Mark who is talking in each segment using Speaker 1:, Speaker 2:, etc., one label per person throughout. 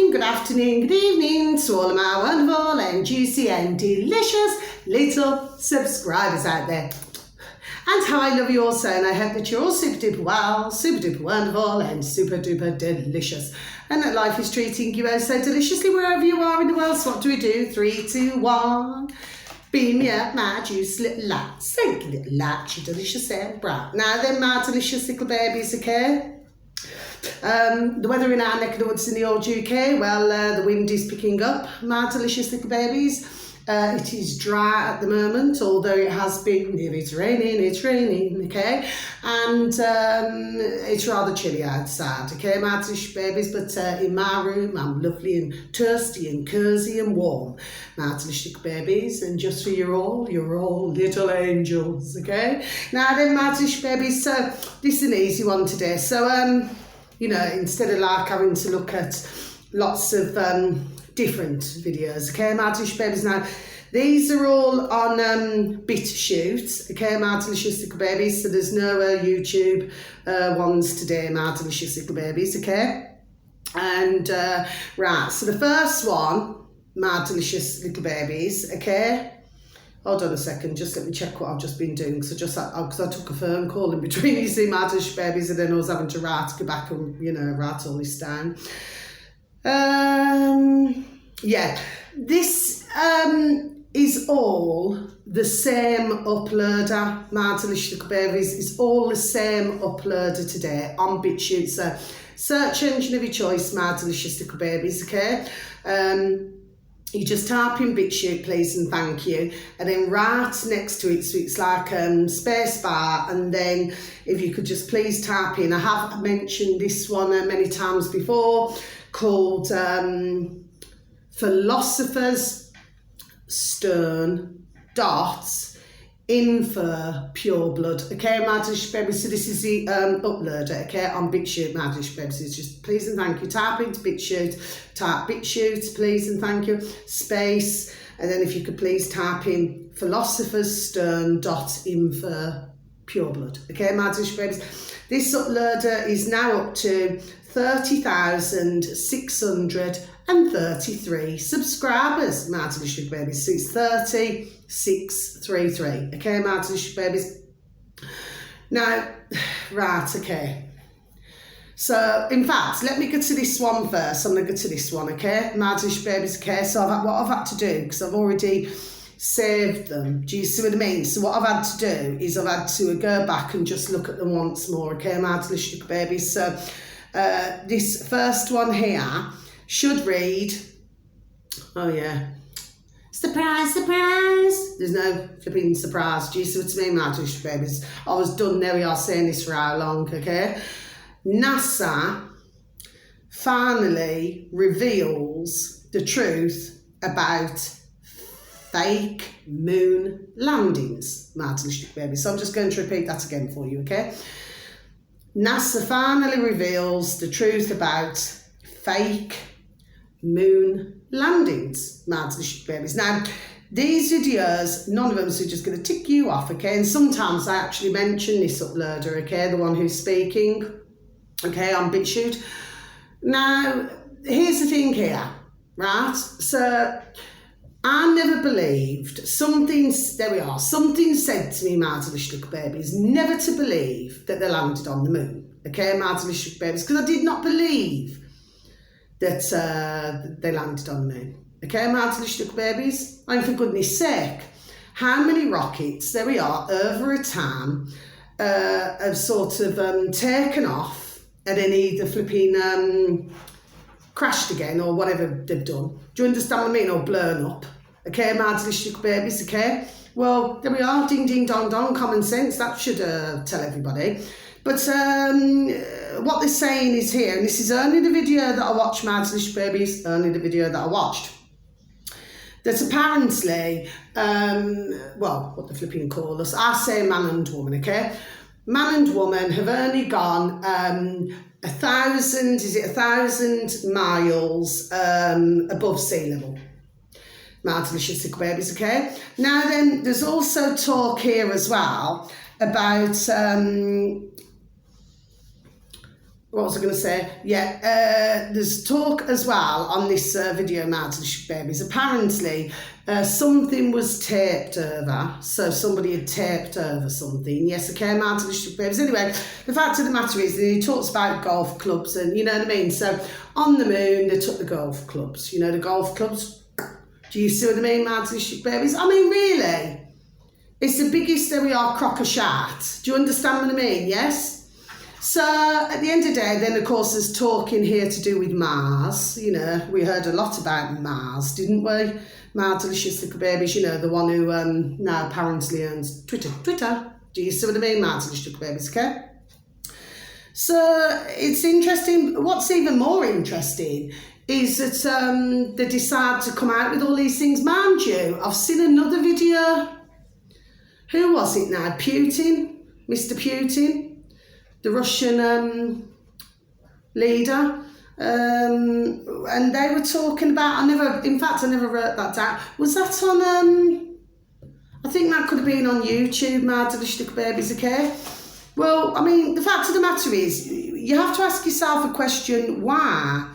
Speaker 1: morning, good afternoon, good evening to all of my wonderful and juicy and delicious little subscribers out there. And how I love you all so, and I hope that you're all super duper well, super duper wonderful and super duper delicious. And that life is treating you oh so deliciously wherever you are in the world. So what do? 3, 2, 1. Beam me up, my juice little light. Thank you, little light, you delicious and bright. Now then, my delicious little babies, okay? The weather in our neck of the woods in the old UK, well, the wind is picking up, my delicious little babies. It is dry at the moment, although it has been, if it's raining, okay? And it's rather chilly outside, okay, my delicious babies? But in my room, I'm lovely and toasty and cosy and warm, my delicious babies. And just for you're all little angels, okay? Now then, my delicious babies, so this is an easy one today. So, you know, instead of like having to look at lots of different videos, okay, my delicious babies. Now, these are all on BitChute, okay, my delicious little babies. So there's no YouTube ones today, my delicious little babies, okay. And right, so the first one, my delicious little babies, okay. Hold on a second, just let me check what I've just been doing. So because I took a phone call in between, you see, my delicious babies, and then I was having to go back and, you know, write all this down. Yeah, this is all the same uploader, my delicious little babies. It's all the same uploader today on BitChute. So search engine of your choice, my delicious little babies, okay? You just type in BitChute, please and thank you, and then right next to it, so it's like space bar, and then if you could just please type in, I have mentioned this one many times before, called Philosopher's Stone dots Infer Pure Blood, okay, my delicious babies. So this is the uploader, okay, on BitChute, my delicious babies. It's just please and thank you, type into BitChute, type BitChute, please and thank you, space, and then if you could please type in Philosopher's Stone dot Infer Pure Blood, okay, my delicious babies. This uploader is now up to 30,633 subscribers, my delicious babies. So it's 30,633, okay, my delicious babies. Now, right, okay. So, in fact, let me go to this one first. I'm going to go to this one, okay, my delicious babies, okay. So what I've had to do, because I've already saved them, do you see what I mean? So what I've had to do is I've had to go back and just look at them once more, okay, my delicious babies. So this first one here should read, oh yeah, surprise, surprise. There's no flipping surprise, do you see what I mean, my delicious babies? I was done, there we are, saying this for how long, okay? NASA finally reveals the truth about fake moon landings, my delicious babies. So I'm just going to repeat that again for you, okay? NASA finally reveals the truth about fake moon landings, my delicious babies. Now, these videos, none of them, so just going to tick you off, okay? And sometimes I actually mention this uploader, okay, the one who's speaking, okay, on BitChute. Now, here's the thing here, right? So I never believed something said to me, my delicious little babies, never to believe that they landed on the moon, okay, my delicious babies, because I did not believe that they landed on the moon, okay, my delicious little babies. And for goodness sake, how many rockets, there we are, over a time, have sort of taken off and then either flipping crashed again or whatever they've done. Do you understand what I mean? Or blown up. Okay, my delicious babies, okay? Well, there we are, ding, ding, dong, dong, common sense. That should tell everybody. But what they're saying is here, and this is only the video that I watched, my delicious babies, only the video that I watched, that apparently, well, what the flipping call us, I say man and woman, okay? Man and woman have only gone 1,000 miles above sea level. My delicious little babies, okay? Now then, there's also talk here as well about what was I going to say? Yeah, there's talk as well on this video, Mad Delicious Babies. Apparently, something was taped over. So somebody had taped over something. Yes, okay, Mad Delicious Babies. Anyway, the fact of the matter is that he talks about golf clubs and, you know what I mean? So on the moon, they took the golf clubs. You know, the golf clubs. Do you see what I mean, Mad Delicious Babies? I mean, really? It's the biggest, there we are, crock of shat. Do you understand what I mean? Yes? So at the end of the day, then of course there's talking here to do with Mars. You know, we heard a lot about Mars, didn't we? Mad Delicious Little Babies, you know, the one who now apparently owns Twitter. Do you see what I mean, Mad Delicious Little Babies, okay? So it's interesting. What's even more interesting is that they decide to come out with all these things. Mind you, I've seen another video. Who was it now? Putin? Mr. Putin? The Russian leader, and they were talking about, I never wrote that down. Was that on, I think that could have been on YouTube, Mad Delicious Little Babies, okay? Well, I mean, the fact of the matter is, you have to ask yourself a question, why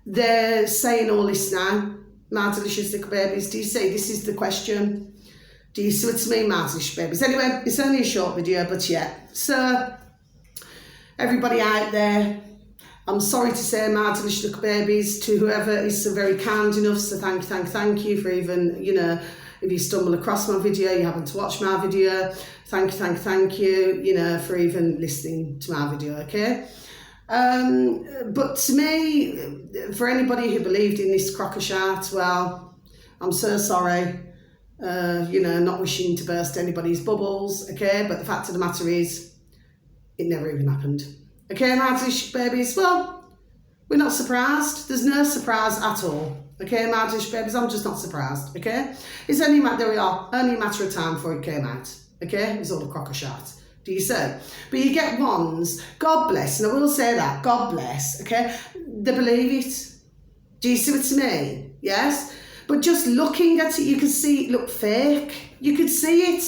Speaker 1: they're saying all this now, Mad Delicious Little Babies. Do you see? This is the question. Do you see what I mean, Mad Delicious Babies? Anyway, it's only a short video, but yeah. So, everybody out there, I'm sorry to say, Mad Delicious Little Babies, to whoever is so very kind enough, so thank you for even, you know, if you stumble across my video, you happen to watch my video, thank you, you know, for even listening to my video, okay? But to me, for anybody who believed in this crock of shat, well, I'm so sorry, you know, not wishing to burst anybody's bubbles, okay? But the fact of the matter is, it never even happened. Okay, Mad Delicious Babies, well, we're not surprised. There's no surprise at all. Okay, Mad Delicious Babies, I'm just not surprised, okay? It's only, there we are, only a matter of time before it came out, okay? It's all a crock of shat. Do you see? But you get ones, God bless, and I will say that, God bless, okay? They believe it. Do you see what I mean? Yes? But just looking at it, you can see it look fake. You could see it.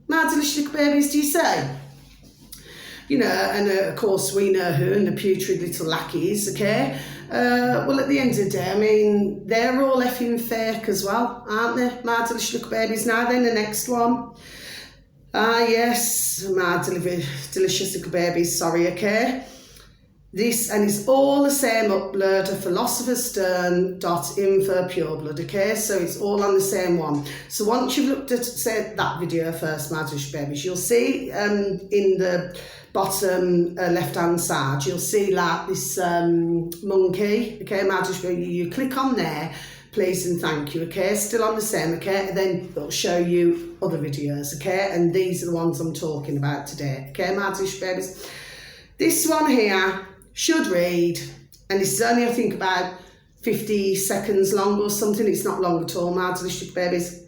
Speaker 1: Mad Delicious Little Babies, do you say? You know, and of course we know who, and the putrid little lackeys, okay? Well, at the end of the day, I mean, they're all effing fake as well, aren't they? Mad Delicious Little Babies. Now then, the next one. Yes, Mad Delicious Little Babies, sorry, okay? This, and it's all the same upload of philosopherstone.info pureblood, okay? So it's all on the same one. So once you've looked at, say, that video first, Mad Delicious Babies, you'll see in the bottom left-hand side, you'll see like this monkey, okay, Mad Delicious Babies. You click on there, please and thank you, okay? Still on the same, okay? And then it'll show you other videos, okay? And these are the ones I'm talking about today, okay, Mad Delicious Babies? This one here should read, and this is only, I think, about 50 seconds long or something. It's not long at all, Mad Delicious Babies.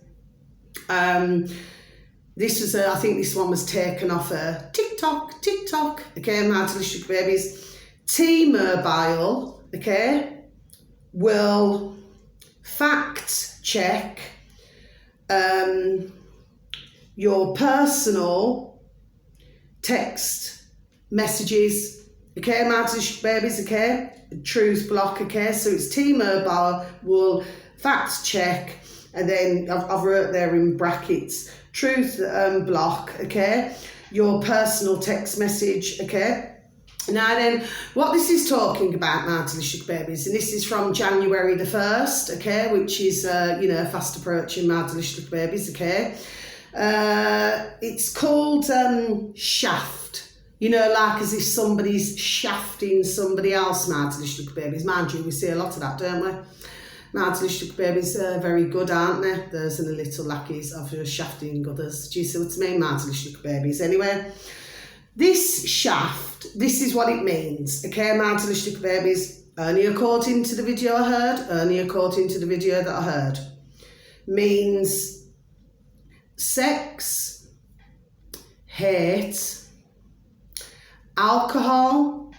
Speaker 1: This was, I think this one was taken off TikTok, okay, Mad Delicious Babies. T-Mobile, okay, will fact check your personal text messages, okay, Mad Delicious Babies, okay, truth block, okay, so it's T-Mobile will fact check, and then I've wrote there in brackets, truth block, okay, your personal text message, okay. Now then, what this is talking about, Mad Delicious Babies, and this is from January the 1st, okay, which is, you know, fast approaching, Mad Delicious Babies, okay. It's called shaft. You know, like as if somebody's shafting somebody else, Mad Delicious Babies. Mind you, we see a lot of that, don't we? Mad Delicious Babies are very good, aren't they? Those are the little lackeys of shafting others. Do you see what I mean, Mad Delicious Babies? Anyway, this shaft, this is what it means, okay, Mad Delicious Babies? Only according to the video I heard, means sex, hate, alcohol,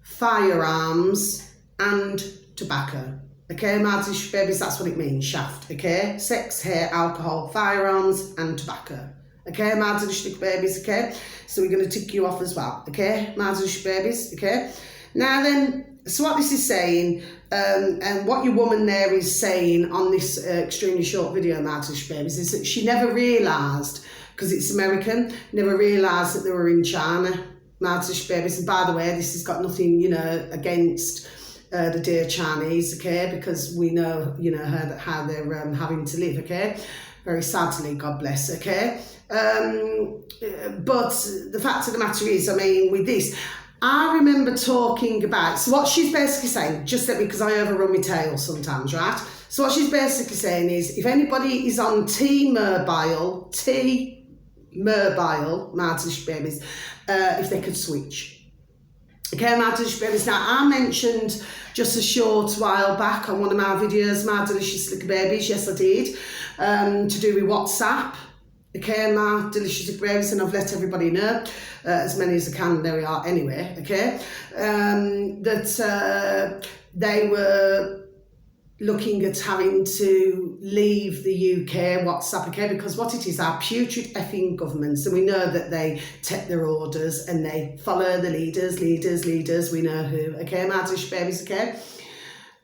Speaker 1: firearms, and tobacco. Okay, Mad Delicious Babies, that's what it means, shaft, okay? Sex, hair, alcohol, firearms, and tobacco. Okay, my delicious babies, okay? So we're going to tick you off as well, okay? My delicious babies, okay? Now then, so what this is saying, and what your woman there is saying on this extremely short video, my delicious babies, is that she never realised, because it's American, never realised that they were in China, my delicious babies. And by the way, this has got nothing, you know, against the dear Chinese, okay? Because we know, you know, how they're having to live, okay? Very sadly, God bless, okay? But the fact of the matter is, I mean, with this, I remember talking about, so what she's basically saying, just that because I overrun my tail sometimes, right? So what she's basically saying is, if anybody is on T-Mobile, my delicious babies, if they could switch. Okay, my delicious babies. Now, I mentioned just a short while back on one of my videos, my delicious little babies, yes I did, to do with WhatsApp. Okay, my delicious little babies, and I've let everybody know, as many as I can, there we are anyway, okay, that they were looking at having to leave the UK WhatsApp, okay, because what it is, our putrid effing governments, and we know that they take their orders and they follow the leaders, we know who, okay, my delicious babies, okay.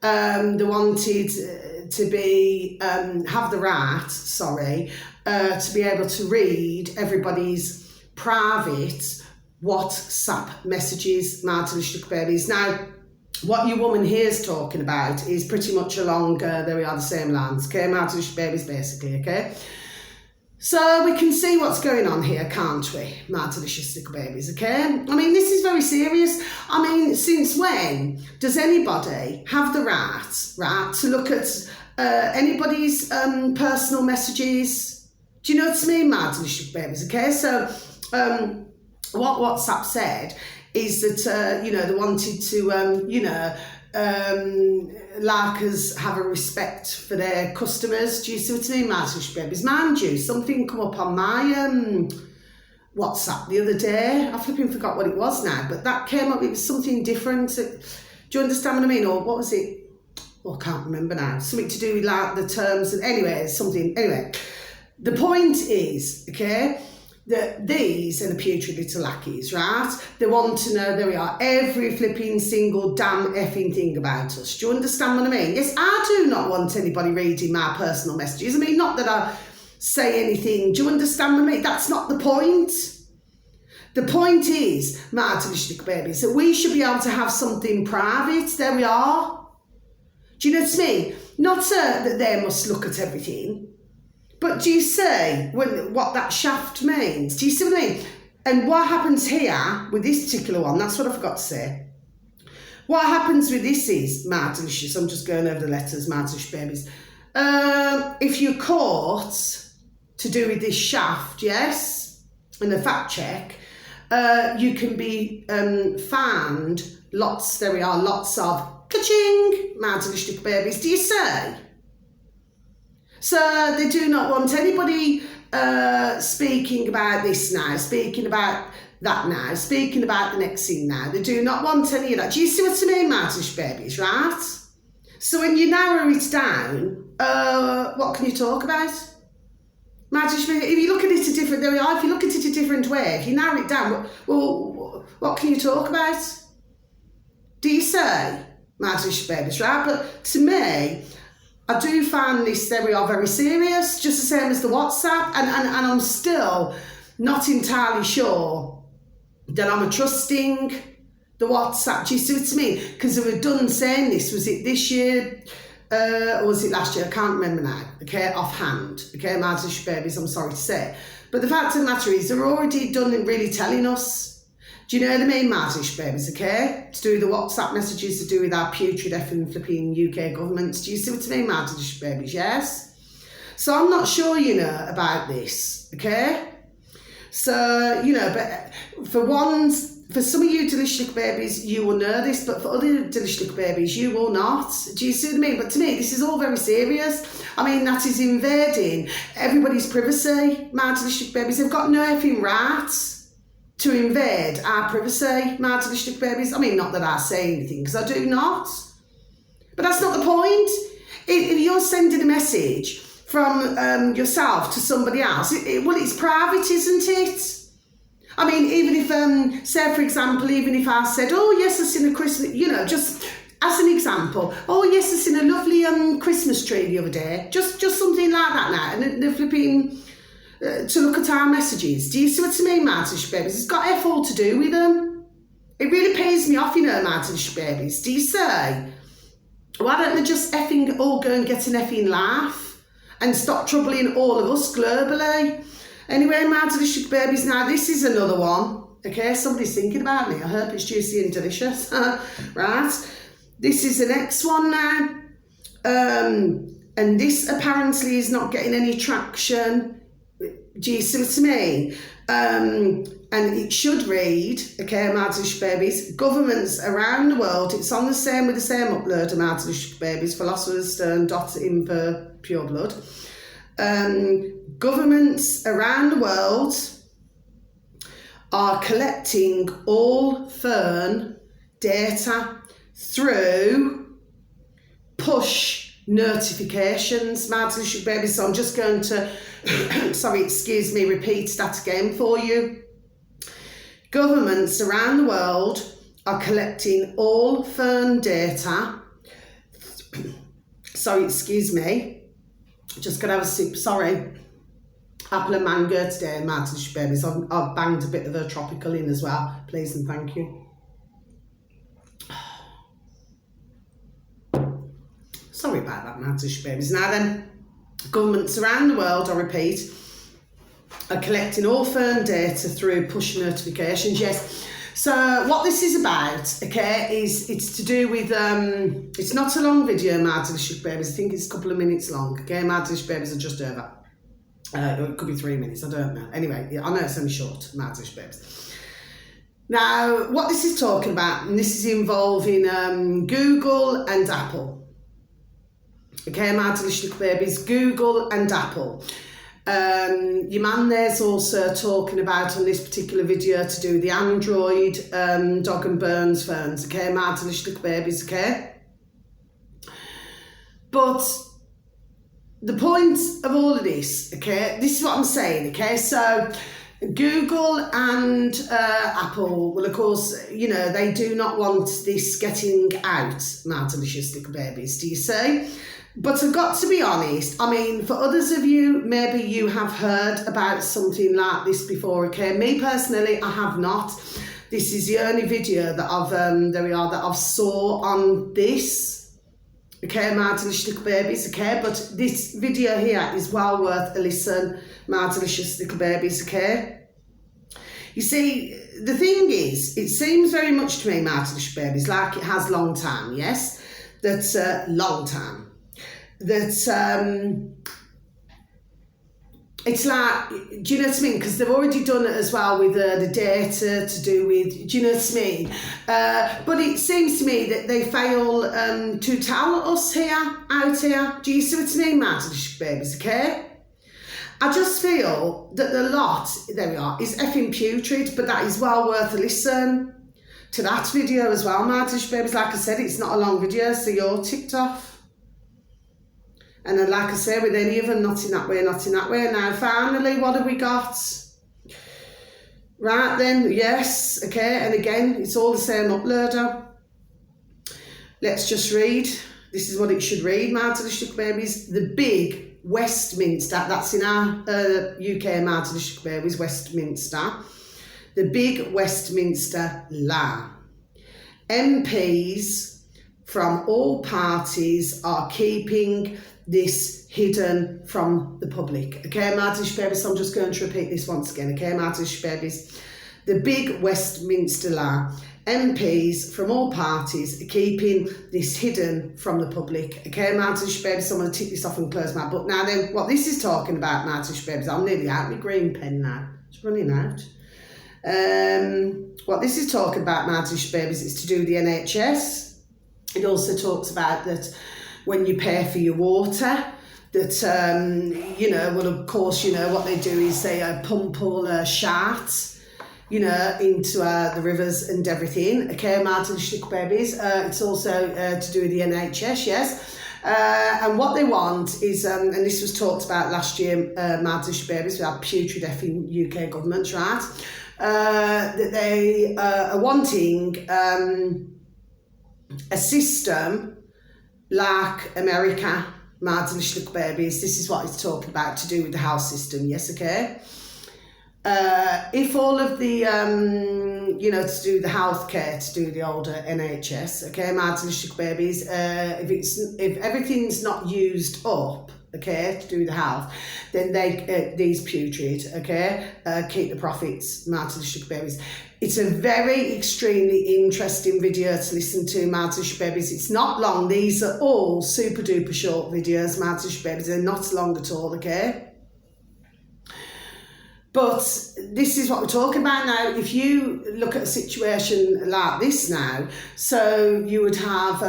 Speaker 1: They wanted to be, have the right, to be able to read everybody's private WhatsApp messages, my delicious babies. Now, what your woman here is talking about is pretty much along, there we are, the same lines, okay, my delicious babies, basically, okay. So we can see what's going on here, can't we, my delicious little babies, okay? I mean, this is very serious. I mean, since when does anybody have the right, to look at anybody's personal messages? Do you know what I mean, my delicious babies, okay? So what WhatsApp said is that, you know, they wanted to, you know, like us have a respect for their customers. Do you see what I mean, my delicious babies? Mind you, something come up on my WhatsApp the other day. I flipping forgot what it was now, but that came up, it was something different. Do you understand what I mean? Or what was it? Oh, I can't remember now. Something to do with like the terms, and anyway, something, anyway. The point is, okay, that these are the putrid little lackeys, right? They want to know, there we are, every flipping single damn effing thing about us. Do you understand what I mean? Yes, I do not want anybody reading my personal messages. I mean, not that I say anything. Do you understand what I mean? That's not the point. The point is, my delicious little babies, that we should be able to have something private. There we are. Do you know what I mean? Not that they must look at everything. But do you see what that shaft means? Do you see what I mean? And what happens here with this particular one, that's what I forgot to say. What happens with this is, my delicious, I'm just going over the letters, my delicious babies. If you're caught to do with this shaft, yes, in the fact check, you can be fined lots, there we are, lots of ka-ching, my delicious babies. Do you see? So they do not want anybody speaking about this now, speaking about that now, speaking about the next thing now. They do not want any of that. Do you see what I mean, my delicious babies, right? So when you narrow it down, what can you talk about? My delicious babies, if you look at it a different, there we are, if you look at it a different way, if you narrow it down, well, what can you talk about? Do you say, my delicious babies, right? But to me, I do find this, there we are, very serious, just the same as the WhatsApp, and I'm still not entirely sure that I'm trusting the WhatsApp. Do you see what I mean? Because they were done saying this, was it this year, or was it last year? I can't remember now, okay, offhand, okay, my delicious babies, I'm sorry to say. But the fact of the matter is, they're already done and really telling us. Do you know what I mean, my delicious babies, okay? To do with the WhatsApp messages, to do with our putrid effing flipping UK governments. Do you see what I mean, my delicious babies, yes? So I'm not sure, you know, about this, okay? So, you know, but for some of you delicious babies, you will know this, but for other delicious babies, you will not. Do you see what I mean? But to me, this is all very serious. I mean, that is invading everybody's privacy, my delicious babies. They've got no effing rights to invade our privacy, my delicious babies. I mean, not that I say anything, because I do not. But that's not the point. If you're sending a message from yourself to somebody else, well, it's private, isn't it? I mean, even if, say for example, even if I said, oh yes, I seen a Christmas, you know, just as an example, oh yes, I seen a lovely Christmas tree the other day, just something like that now, and they're flipping to look at our messages. Do you see what I mean, Martish babies? It's got F all to do with them. It really pays me off, you know, Martish babies. Do you say? Why don't they just effing all go and get an effing laugh and stop troubling all of us globally? Anyway, Martish babies, now this is another one. Okay, somebody's thinking about me. I hope it's juicy and delicious. Right, this is the next one now. And this apparently is not getting any traction. Do you see what I mean? And it should read, okay, Martish babies, governments around the world, it's on the same with the same upload of Martish babies, Philosopher's Stone, .info, pure blood. Governments around the world are collecting all fern data through push notifications, Martish babies. So I'm just going to, sorry, excuse me, repeat that again for you. Governments around the world are collecting all fern data. Sorry, excuse me. Just gonna have a sip. Sorry. Apple and mango today, Martish babies. I've banged a bit of a tropical in as well. Please and thank you. Sorry about that, Martish babies. Now then, governments around the world, I repeat, are collecting all fern data through push notifications. Yes. So what this is about, okay, is it's to do with, it's not a long video, Martish babies. I think it's a couple of minutes long. Okay, Martish babies are just over. It could be 3 minutes, I don't know. Anyway, yeah, I know it's only short, Martish babies. Now, what this is talking about, and this is involving Google and Apple. Okay, Martish babies, Google and Apple. Your man there's also talking about on this particular video to do with the Android dog and burns ferns, okay, Martish babies, okay? But the point of all of this, okay, this is what I'm saying, okay, so Google and Apple, well, of course, you know, they do not want this getting out, Martish babies, do you see? But I've got to be honest, I mean, for others of you, maybe you have heard about something like this before, okay? Me personally, I have not. This is the only video that I've, there we are, that I've saw on this, okay, Martish babies, okay? But this video here is well worth a listen, Martish babies, okay? You see, the thing is, it seems very much to me, Martish babies, like it has long time, yes? That's long time. That it's like, do you know what I mean? Because they've already done it as well with the data to do with, do you know what I mean? But it seems to me that they fail to tell us out here. Do you see what I mean, Martish babies, okay? I just feel that the lot, there we are, is effing putrid, but that is well worth a listen to that video as well, Martish babies. Like I said, it's not a long video, so you're ticked off. And then, like I say, with any of them, not in that way, not in that way. Now, finally, what have we got? Right then, yes, okay, and again, it's all the same uploader. Let's just read. This is what it should read, Martish babies. The big Westminster, that's in our UK Martish babies, Westminster. The big Westminster law. MPs from all parties are keeping this hidden from the public. Okay, Martish babies, so I'm just going to repeat this once again. Okay, Martish babies. The big Westminster law. MPs from all parties are keeping this hidden from the public. Okay, Martish babies, so I'm going to tick this off and close my book. Now then, what this is talking about, Martish babies, I'm nearly out of my green pen now. It's running out. What this is talking about, Martish babies, is to do with the NHS. It also talks about that when you pay for your water, that, you know, well, of course, you know, what they do is they pump all the shat, you know, into the rivers and everything. Okay, Martish babies. It's also to do with the NHS, yes. And what they want is, and this was talked about last year, Madlish babies, we had putrid effing UK government, right? That they are wanting a system like America, Madlish babies. This is what it's talking about to do with the house system, yes, okay? If all of the, to do the healthcare, to do the older NHS, okay, Madlish babies, if everything's not used up, okay, to do the health, then these putrid, okay, keep the profits, Madlish babies. It's a very extremely interesting video to listen to, Madlish babies. It's not long. These are all super duper short videos, Madlish babies. They're not long at all, okay? But this is what we're talking about now. If you look at a situation like this now, so you would have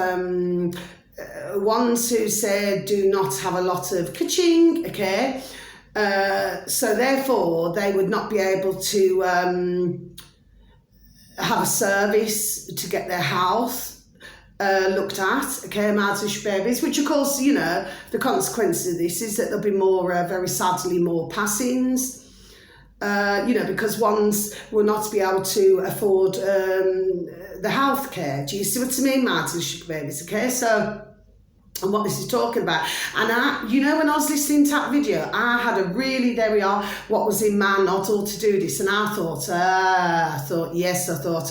Speaker 1: ones who say do not have a lot of ka-ching, okay? So therefore, they would not be able to have a service to get their health looked at, okay, Madlish babies, which of course, the consequence of this is that there'll be more, very sadly, more passings. Because ones will not be able to afford the healthcare. Do you see what I mean, Madlish babies? Okay, so, and what this is talking about. And when I was listening to that video, I had what was in my noddle to do this, and I thought, I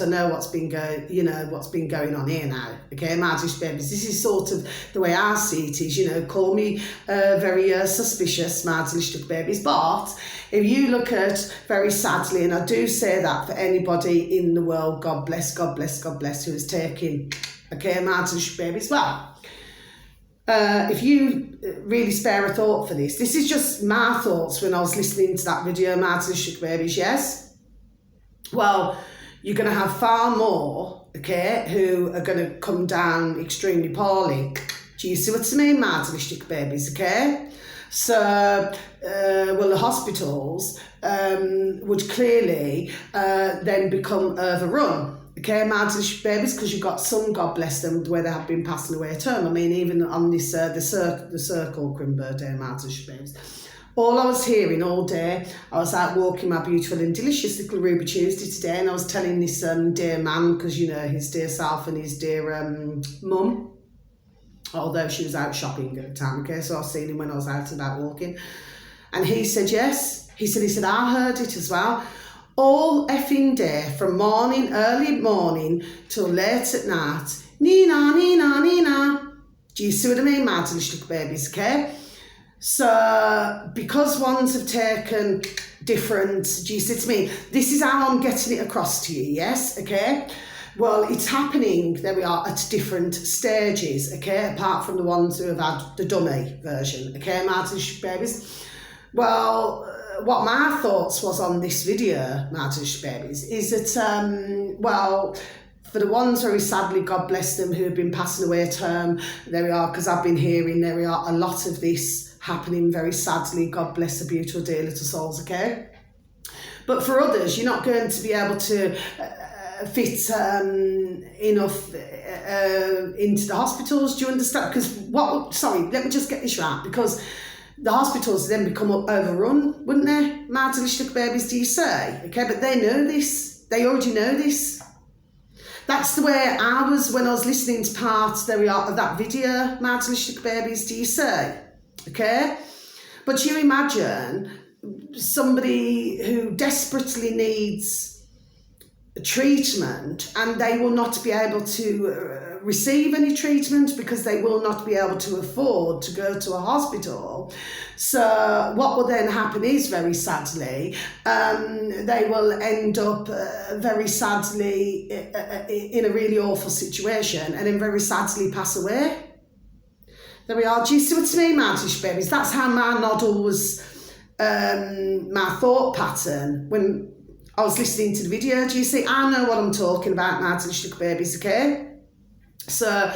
Speaker 1: know what's been going on here now. Okay, Madlish babies. This is sort of the way I see it is, call me very suspicious, Madlish babies, but if you look at, very sadly, and I do say that for anybody in the world, God bless, God bless, God bless, who is taking, okay, Madlish babies, well, if you really spare a thought for this is just my thoughts when I was listening to that video, Madlish babies, yes? Well, you're going to have far more, okay, who are going to come down extremely poorly. Do you see what I mean, Madlish babies, okay? So, the hospitals would clearly then become overrun. Okay, Madlish babies, because you've got some, God bless them, where they have been passing away a term. I mean, even on this, the circle, Crimber Day, Madlish babies. All I was hearing all day, I was out walking my beautiful and delicious little Ruby Tuesday today, and I was telling this dear man, because, his dear self and his dear mum, although she was out shopping at the time, okay, so I was seeing him when I was out and about walking. And he said, yes. He said, I heard it as well. All effing day, from early morning till late at night. Nina, Nina, Nina. Do you see what I mean, Madlish babies, okay? So, because ones have taken different, do you see what I mean? This is how I'm getting it across to you, yes, okay? Well, it's happening, there we are, at different stages, okay? Apart from the ones who have had the dummy version, okay, Madlish babies? Well, what my thoughts was on this video, Madlish babies, is that, for the ones very sadly, God bless them, who have been passing away a term, there we are, because I've been hearing, there we are, a lot of this happening very sadly, God bless the beautiful dear little souls, okay? But for others, you're not going to be able to fit enough into the hospitals, do you understand? Because let me just get this right, because the hospitals then become overrun, wouldn't they? Madlish babies, do you say? Okay, but they know this. They already know this. That's the way I was when I was listening to parts, there we are, of that video, Madlish babies, do you say? Okay? But you imagine somebody who desperately needs treatment and they will not be able to receive any treatment because they will not be able to afford to go to a hospital. So what will then happen is, very sadly, they will end up very sadly in a really awful situation and then very sadly pass away. There we are. Do you see what I mean, Madlish babies? That's how my noddle was, my thought pattern when I was listening to the video. Do you see? I know what I'm talking about, Madlish babies, okay? So,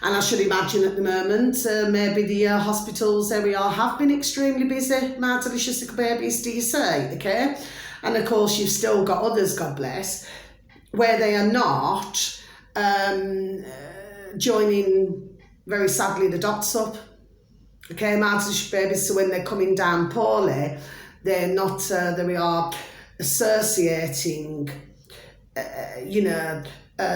Speaker 1: and I should imagine at the moment, maybe the hospitals, there we are, have been extremely busy, Madlish babies, do you say, okay? And of course, you've still got others, God bless, where they are not joining very sadly, the dot's up. Okay, my delicious babies, so when they're coming down poorly, they're not, they are associating,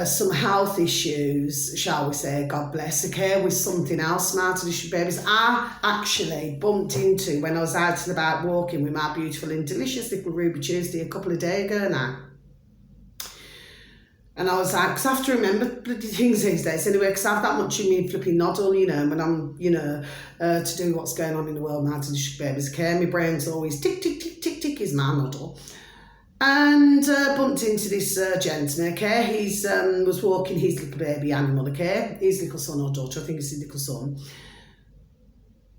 Speaker 1: some health issues, shall we say, God bless, okay, with something else. My delicious babies, I actually bumped into when I was out and about walking with my beautiful and delicious little Ruby Tuesday a couple of days ago now. And I was like, because I have to remember bloody things these days anyway, because I have that much in me flipping noddle, when I'm, to do what's going on in the world, my delicious babies, okay? My brain's always tick, tick, tick, tick, tick is my noddle. And bumped into this gentleman, okay? He's was walking his little baby animal, okay? His little son or daughter, I think it's his little son.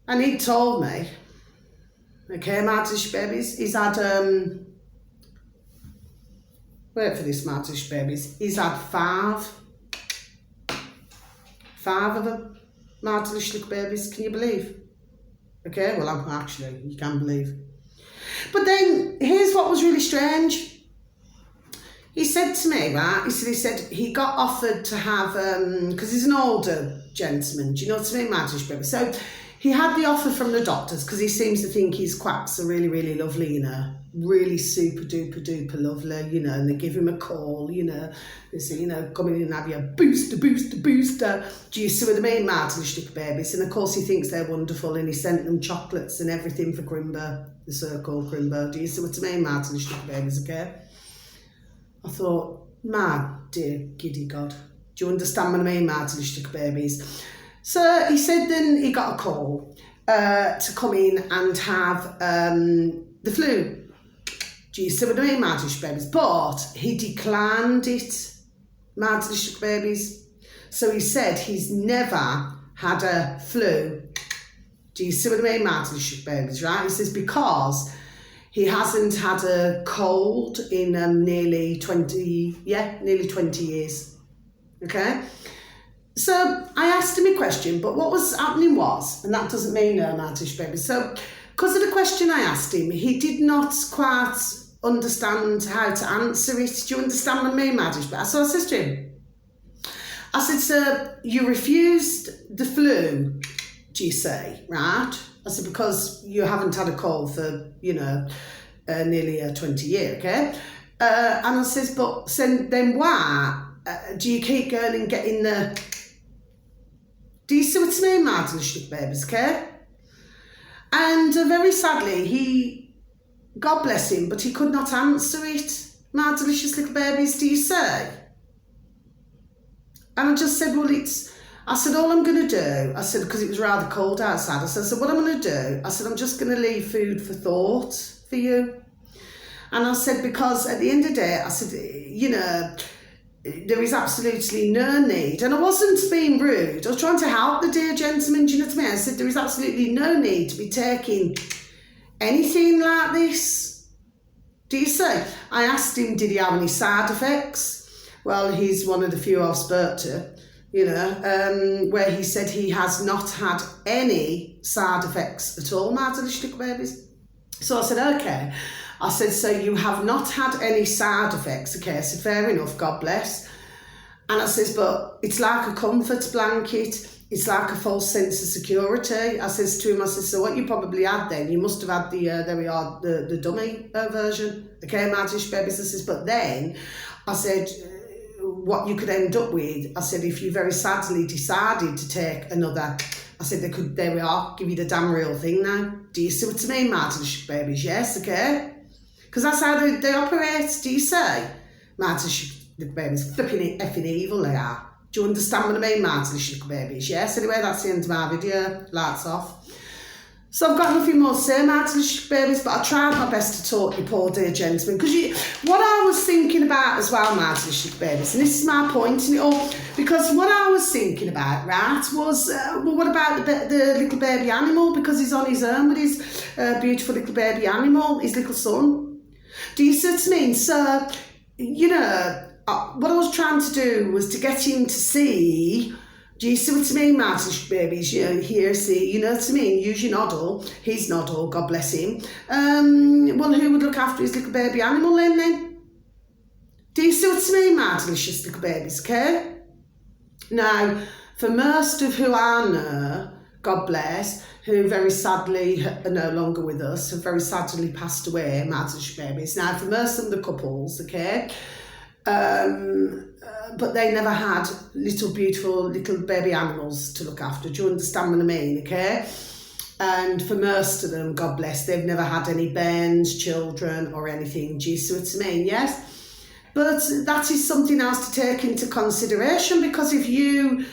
Speaker 1: And he told me, okay, my delicious babies, he's had, wait for this, my delicious babies, he's had five of them, my delicious little babies, can you believe? Okay, well, actually, you can believe. But then, here's what was really strange. He said to me, right, he said he got offered to have, because he's an older gentleman, do you know what I mean, my delicious baby? So, he had the offer from the doctors, because he seems to think his quacks are really, really lovely, really super duper duper lovely, and they give him a call, they say, come in and have your booster. Do you see what I mean, my delicious little babies? And of course he thinks they're wonderful, and he sent them chocolates and everything for Crimber, the so-called Crimber. Do you see what I mean, my delicious little babies, okay? I thought, my dear giddy God, do you understand what I mean, my delicious little babies? So he said then he got a call to come in and have the flu. Do you see what I mean, my delicious babies? But he declined it, my delicious babies. So he said he's never had a flu. Do you see what I mean, my delicious babies, right? He says because he hasn't had a cold in nearly 20 years, okay? So I asked him a question, but what was happening was, and that doesn't mean no, my delicious babies. So because of the question I asked him, he did not quite understand how to answer it. Do you understand what I mean, Maddish? So I said to him, I said, sir, you refused the flu, do you say, right? I said, because you haven't had a cold for, nearly 20 years, okay? And I says, but then why do you keep going and getting the... Do you see what I mean, Martin, little babies, okay? And very sadly, God bless him, but he could not answer it. My delicious little babies, do you say? And I just said, I said, all I'm going to do, I said, because it was rather cold outside, I said, what I'm going to do, I said, I'm just going to leave food for thought for you. And I said, because at the end of the day, I said, there is absolutely no need, and I wasn't being rude, I was trying to help the dear gentleman, do you know what I mean? I said, there is absolutely no need to be taking anything like this. Do you see? I asked him, did he have any side effects? Well, he's one of the few I've spoke to, where he said he has not had any side effects at all, my delicious little babies. So I said, okay. I said, so you have not had any side effects, okay? I said, fair enough, God bless. And I says, but it's like a comfort blanket. It's like a false sense of security. I says to him, I says, so what you probably had then, you must have had the dummy version, okay, my delicious babies. I says, but then, I said, what you could end up with, I said, if you very sadly decided to take another, I said, there we are, give you the damn real thing now. Do you see what I mean, my delicious babies? Yes, okay? Because that's how they operate, do you say? My delicious babies, flipping effing evil they are. Do you understand what I mean, my delicious babies? Yes, anyway, that's the end of my video. Lights off. So I've got nothing more to say, my delicious babies, but I tried my best to talk you poor dear gentlemen. Because what I was thinking about as well, my delicious babies, and this is my point in it all, because what I was thinking about, right, was, well, what about the little baby animal? Because he's on his own with his beautiful little baby animal, his little son. Do you see what I mean? So, what I was trying to do was to get him to see, do you see what I mean, my delicious babies? Here, see, you know what I mean? Use your noddle, his noddle, God bless him. Well, who would look after his little baby animal then? Do you see what I mean, my delicious little babies, okay? Now, For most of who I know, God bless, who very sadly are no longer with us, have very sadly passed away, Madlish babies. Now, for most of the couples, okay, but they never had little beautiful little baby animals to look after. Do you understand what I mean, okay? And for most of them, God bless, they've never had any bairns, children or anything. Do you see what I mean? Yes? But that is something else to take into consideration, because if you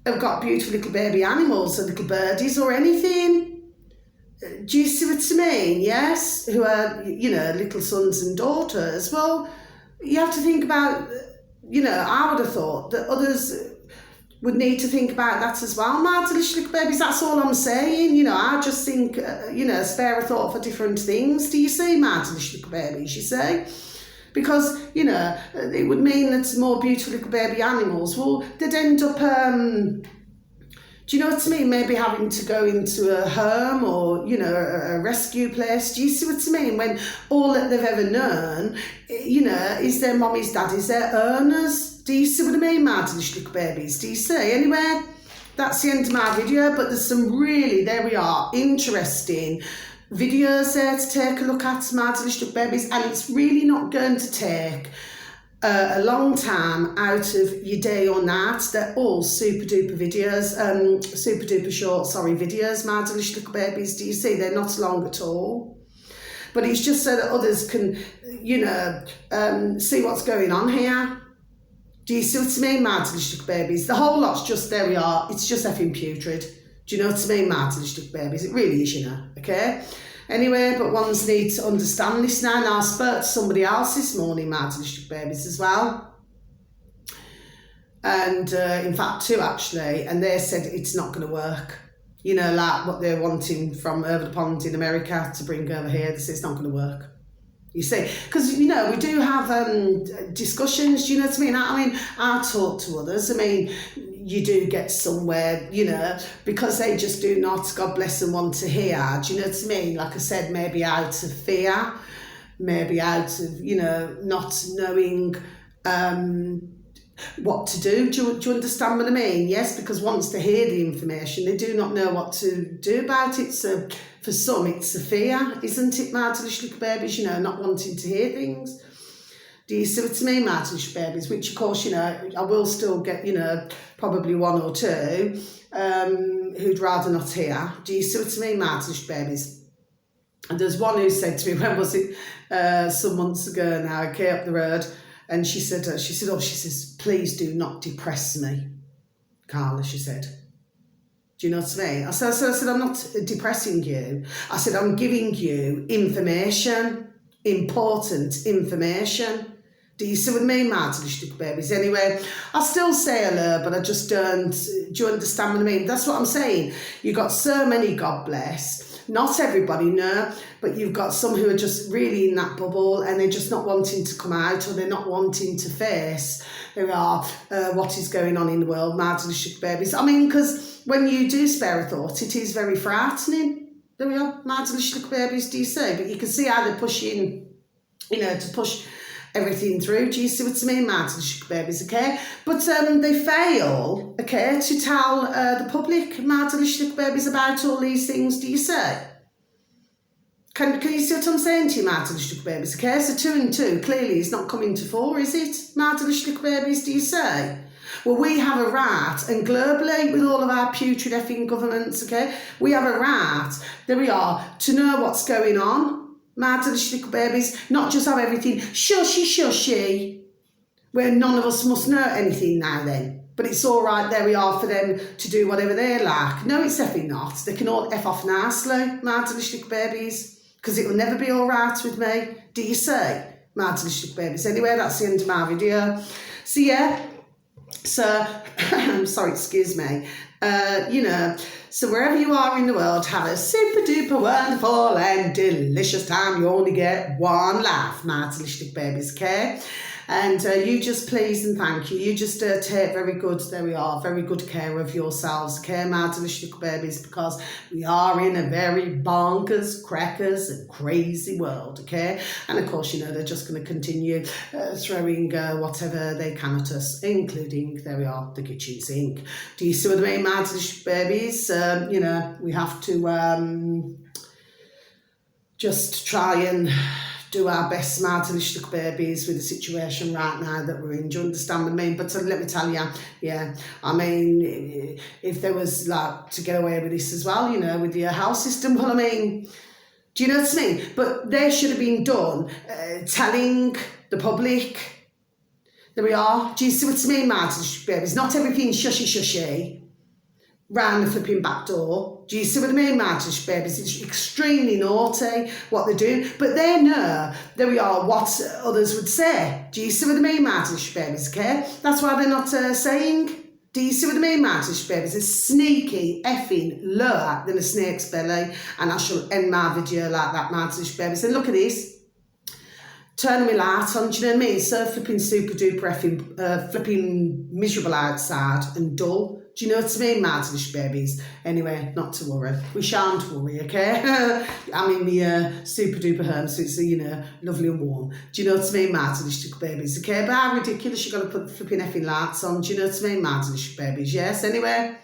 Speaker 1: have got beautiful little baby animals or little birdies or anything, do you see what I mean? Yes? Who are, you know, little sons and daughters. Well, you have to think about, you know, I would have thought that others would need to think about that as well. My delicious little babies, that's all I'm saying. You know, I just think, you know, spare a thought for different things. Do you see, my delicious little babies, you see? Because, you know, it would mean that more beautiful little baby animals, well, they'd end up, do you know what I mean? Maybe having to go into a home or, you know, a rescue place. Do you see what I mean? When all that they've ever known, you know, is their mommy's, daddy's, their earners. Do you see what I mean, my delicious little babies? Do you see? Anyway, that's the end of my video, but there's some really, there we are, interesting videos there to take a look at, my delicious little babies, and it's really not going to take a long time out of your day or night. They're all super duper videos, super duper short, videos, my delicious little babies. Do you see? They're not long at all. But it's just so that others can, you know, see what's going on here. Do you see what I mean, my delicious little babies? The whole lot's just, there we are, it's just effing putrid. Do you know what I mean, my delicious little babies? It really is, you know, okay? Anyway, but ones need to understand this now. Now, I spoke to somebody else this morning, my delicious babies, as well. And in fact, two actually, and they said it's not going to work. You know, like what they're wanting from over the pond in America to bring over here, they say it's not going to work. You see, because, you know, we do have discussions, do you know what I mean? I talk to others. I mean, you do get somewhere, you know, because they just do not, God bless them, want to hear. Do you know what I mean? Like I said, maybe out of fear, maybe out of, you know, not knowing what to do. Do you understand what I mean? Yes, because once they hear the information, they do not know what to do about it. So for some, it's a fear, isn't it, my delicious little babies, you know, not wanting to hear things. Do you see what I mean, my delicious babies? Which, of course, you know, I will still get, you know, probably one or two who'd rather not hear. Do you see what I mean, my delicious babies? And there's one who said to me, when was it, some months ago now, I came up the road, and she said, please do not depress me, Carla, she said. Do you know what I mean? I said, I'm not depressing you. I said, I'm giving you information, important information. Do you see what I mean, my delicious little babies? Anyway, I still say hello, but I just don't. Do you understand what I mean? That's what I'm saying. You've got so many, God bless. Not everybody, no, but you've got some who are just really in that bubble and they're just not wanting to come out, or they're not wanting to face what is going on in the world, my delicious babies. I mean, because when you do spare a thought, it is very frightening. There we are, my delicious little babies, do you see? But you can see how they're pushing, you know, to push everything through. Do you see what I mean, my delicious babies, okay? But they fail, okay, to tell the public, my delicious little babies, about all these things, do you see? Can you see what I'm saying to you, my delicious little babies, okay? So 2 and 2 clearly is not coming to 4, is it, my delicious little babies, do you say? Well, we have a right, and globally, with all of our putrid effing governments, okay, we have a right, there we are, to know what's going on, my delicious little babies, not just have everything shushy, where none of us must know anything now then. But it's all right, there we are, for them to do whatever they like. No, it's effing not. They can all F off nicely, my delicious little babies, because it will never be all right with me. Do you say, my delicious little babies? Anyway, that's the end of my video. So, yeah. So, I'm sorry, excuse me. You know, so wherever you are in the world, have a super duper wonderful and delicious time. You only get one life, my delicious babies, okay? And you just please and thank you. You just take very good care of yourselves, okay, my delicious little babies, because we are in a very bonkers, crackers and crazy world, okay? And of course, you know, they're just going to continue throwing whatever they can at us, including, there we are, the kitchen sink. Do you see what I mean, my delicious babies? You know, we have to just try and do our best, my delicious little babies, with the situation right now that we're in. Do you understand what I mean? But let me tell you, yeah, I mean, if there was like to get away with this as well, you know, with the health system, well, I mean, do you know what I mean? But they should have been done telling the public. There we are. Do you see what I mean, my delicious babies? Not everything shushy round the flipping back door. Do you see what I mean, my delicious babies? It's extremely naughty what they're doing, but they know, there we are, what others would say. Do you see what I mean, my delicious babies, okay? That's why they're not saying. Do you see what I mean, my delicious babies? It's sneaky, effing lower than a snake's belly, and I shall end my video like that, my delicious babies. And look at this. Turning my light on, do you know what I mean? So flipping super duper effing flipping miserable outside and dull. Do you know what I mean, my delicious babies? Anyway, not to worry. We shan't worry, okay? I'm in the super duper home, so it's, you know, lovely and warm. Do you know what I mean, my delicious babies? Okay, but how ridiculous, you've got to put the flipping effing lights on. Do you know what I mean, my delicious babies? Yes, anyway.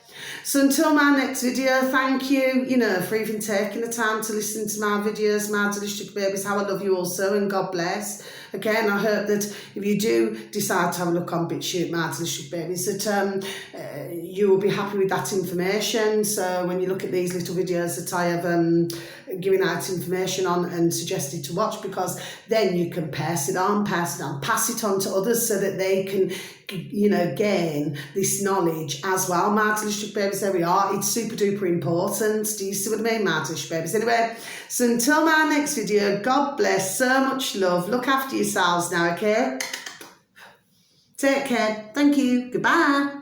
Speaker 1: So until my next video, thank you, you know, for even taking the time to listen to my videos, my delicious babies, how I love you also, and God bless. Okay, and I hope that if you do decide to have a look on BitChute, my delicious babies, that you will be happy with that information. So when you look at these little videos that I have given out information on and suggested to watch, because then you can pass it on to others, so that they can, you know, gain this knowledge as well, my delicious babies. There we are. It's super duper important. Do you see what I mean, my delicious babies? Anyway, so until my next video, God bless, so much love. Look after yourselves now, okay? Take care. Thank you. Goodbye.